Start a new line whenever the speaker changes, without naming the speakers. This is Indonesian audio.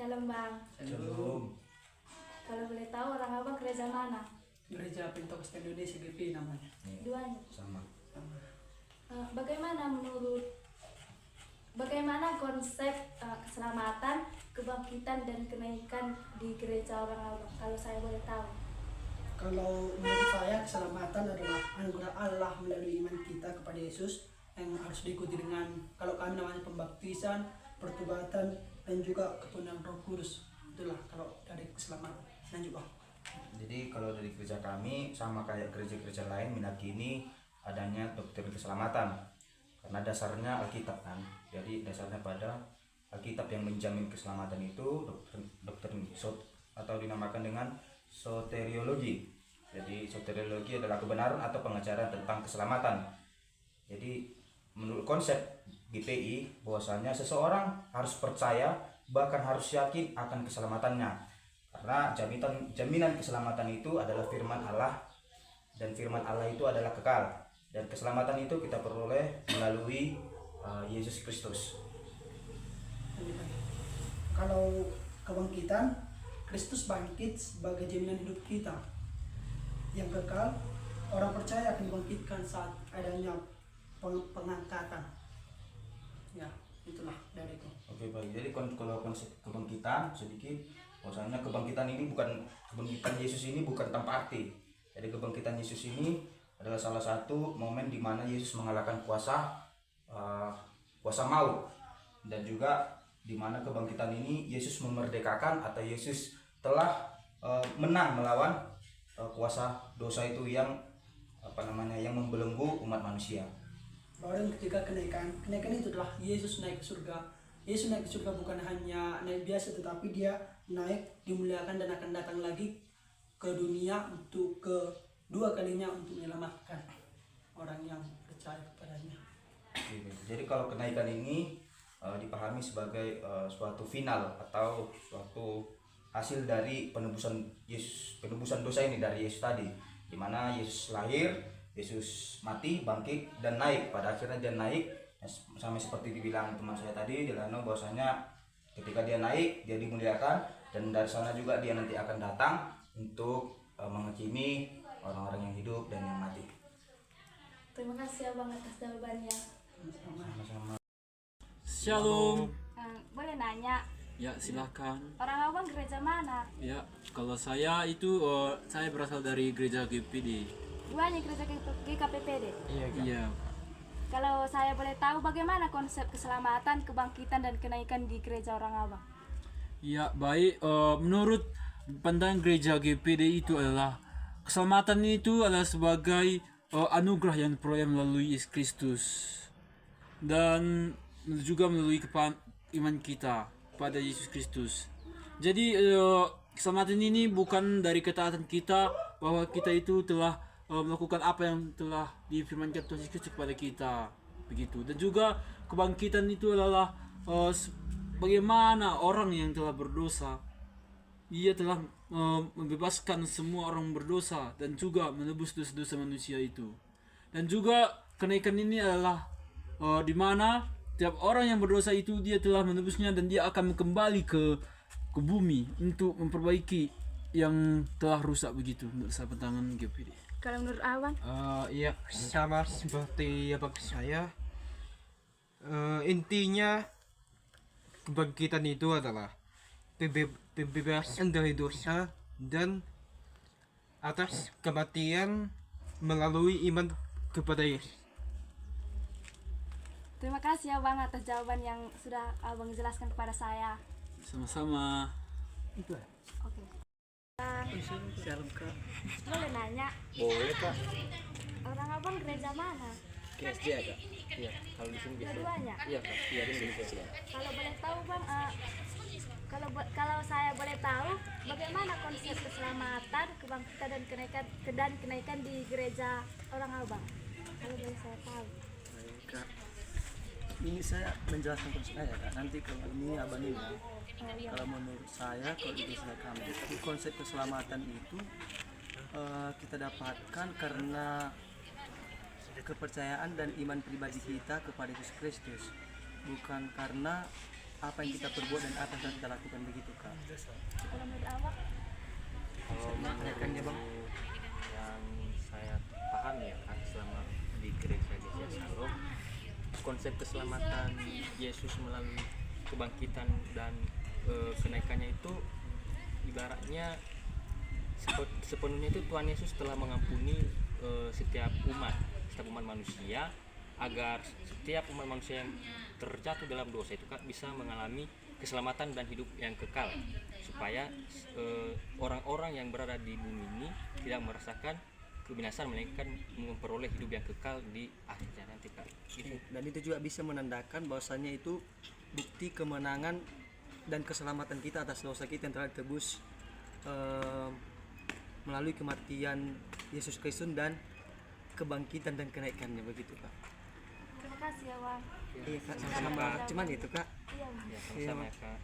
Shalom Bang.
Shalom.
Kalau boleh tahu orang Abang gereja mana?
Gereja Pentakosta Indonesia GP namanya.
Duanya.
Sama.
Bagaimana konsep keselamatan, kebangkitan dan kenaikan di gereja orang Abang? Kalau saya boleh tahu.
Kalau menurut saya keselamatan adalah anugerah Allah melalui iman kita kepada Yesus yang harus diikuti dengan kalau kami namanya pembaptisan, pertobatan dan juga kepenuhan Roh Kudus. Itulah kalau dari keselamatan. Lanjut Bang.
Jadi kalau dari gereja kami sama kayak gereja-gereja lain meyakini adanya doktrin keselamatan. Karena dasarnya Alkitab kan. Jadi dasarnya pada Alkitab yang menjamin keselamatan itu doktrin atau dinamakan dengan soteriologi. Jadi soteriologi adalah kebenaran atau pengajaran tentang keselamatan. Jadi menurut konsep GPI bahwasanya seseorang harus percaya bahkan harus yakin akan keselamatannya. Karena jaminan keselamatan itu adalah firman Allah dan firman Allah itu adalah kekal dan keselamatan itu kita peroleh melalui Yesus Kristus.
Kalau kebangkitan, Kristus bangkit sebagai jaminan hidup kita yang kekal. Orang percaya akan dibangkitkan saat adanya pengangkatan. Ya, itulah dari itu.
Oke baik. Jadi kalau konsep kebangkitan sedikit, bahwasanya kebangkitan ini bukan kebangkitan Yesus ini bukan tanpa arti. Jadi kebangkitan Yesus ini adalah salah satu momen di mana Yesus mengalahkan kuasa maut, dan juga di mana kebangkitan ini Yesus memerdekakan atau Yesus telah menang melawan kuasa dosa itu yang yang membelenggu umat manusia.
Baru ketika kenaikan itu adalah Yesus naik ke surga. Yesus naik ke surga bukan hanya naik biasa, tetapi dia naik dimuliakan dan akan datang lagi ke dunia untuk kedua kalinya untuk menyelamatkan orang yang percaya kepadanya.
Jadi kalau kenaikan ini dipahami sebagai suatu final atau suatu hasil dari penebusan dosa ini dari Yesus tadi, di mana Yesus lahir, Yesus mati, bangkit dan naik. Pada akhirnya dia naik, sama seperti dibilang teman saya tadi, Delano, bahwasanya ketika dia naik, dia dimuliakan dan dari sana juga dia nanti akan datang untuk menghakimi orang-orang yang hidup dan yang mati.
Terima kasih Abang atas jawabannya.
Sama-sama.
Shalom.
Boleh nanya,
Ya, silakan.
orang Abang gereja mana?
Ya, kalau saya itu saya berasal dari gereja GPD.
Duanya gereja GKPPD.
Iya.
Kalau saya boleh tahu bagaimana konsep keselamatan, kebangkitan dan kenaikan di gereja orang Abang?
Ya, baik. Menurut pandangan gereja GPD itu adalah keselamatan itu adalah sebagai anugerah yang diperoleh melalui Yesus Kristus dan juga melalui iman kita pada Yesus Kristus. Jadi keselamatan ini bukan dari ketaatan kita bahwa kita itu telah melakukan apa yang telah difirmankan Tuhan Yesus Kristus kepada kita, begitu. Dan juga kebangkitan itu adalah bagaimana orang yang telah berdosa, ia telah membebaskan semua orang berdosa dan juga menebus dosa-dosa manusia itu. Dan juga kenaikan ini adalah di mana tiap orang yang berdosa itu dia telah menebusnya dan dia akan kembali ke bumi untuk memperbaiki yang telah rusak, begitu menurut saya pandangan GPD.
Kalau menurut Abang?
Iya, sama seperti abang saya. Intinya kebangkitan itu adalah pembebasan dari dosa dan atas kematian melalui iman kepada Yesus.
Terima kasih Abang atas jawaban yang sudah Abang jelaskan kepada saya.
Sama-sama.
Itu.
Oke.
Shalom Kak.
Boleh nanya,
Boleh Kak.
orang Abang gereja mana?
KSD ya Kak? Iya, kalau di sini biasa.
Dua-duanya?
Iya Kak, iya di sini KSD.
Kalau boleh tahu Bang, kalau saya boleh tahu bagaimana konsep keselamatan, kebangkitan dan kenaikan di gereja orang Abang? Kalau boleh saya tahu.
Baik, Kak. Ini saya menjelaskan konsep saya Kak. Nanti kalau ini Abang ini ya. Kalau menurut saya, kalau di saya kami, tapi konsep keselamatan itu kita dapatkan karena kepercayaan dan iman pribadi kita kepada Yesus Kristus, bukan karena apa yang kita perbuat dan apa yang harus kita lakukan begitu kak.
Kalau menurut awak
Kalau
Tanyakannya, Bang.
yang saya paham ya kan selama di gereja GCA Shalom, konsep keselamatan Yesus melalui kebangkitan dan kenaikannya itu ibaratnya sepenuhnya itu Tuhan Yesus telah mengampuni setiap umat manusia, agar setiap umat manusia yang terjatuh dalam dosa itu kan bisa mengalami keselamatan dan hidup yang kekal, supaya orang-orang yang berada di bumi ini tidak merasakan kebinasaan, melainkan memperoleh hidup yang kekal di akhirnya nanti kak. Gitu.
Dan itu juga bisa menandakan bahwasannya itu bukti kemenangan dan keselamatan kita atas dosa kita yang telah ditebus melalui kematian Yesus Kristus dan kebangkitan dan kenaikannya begitu kak.
terima kasih ya Wang.
Iya kak, sama-sama. Cuman itu kak.
Iya.
Ya, sama-sama ya kak.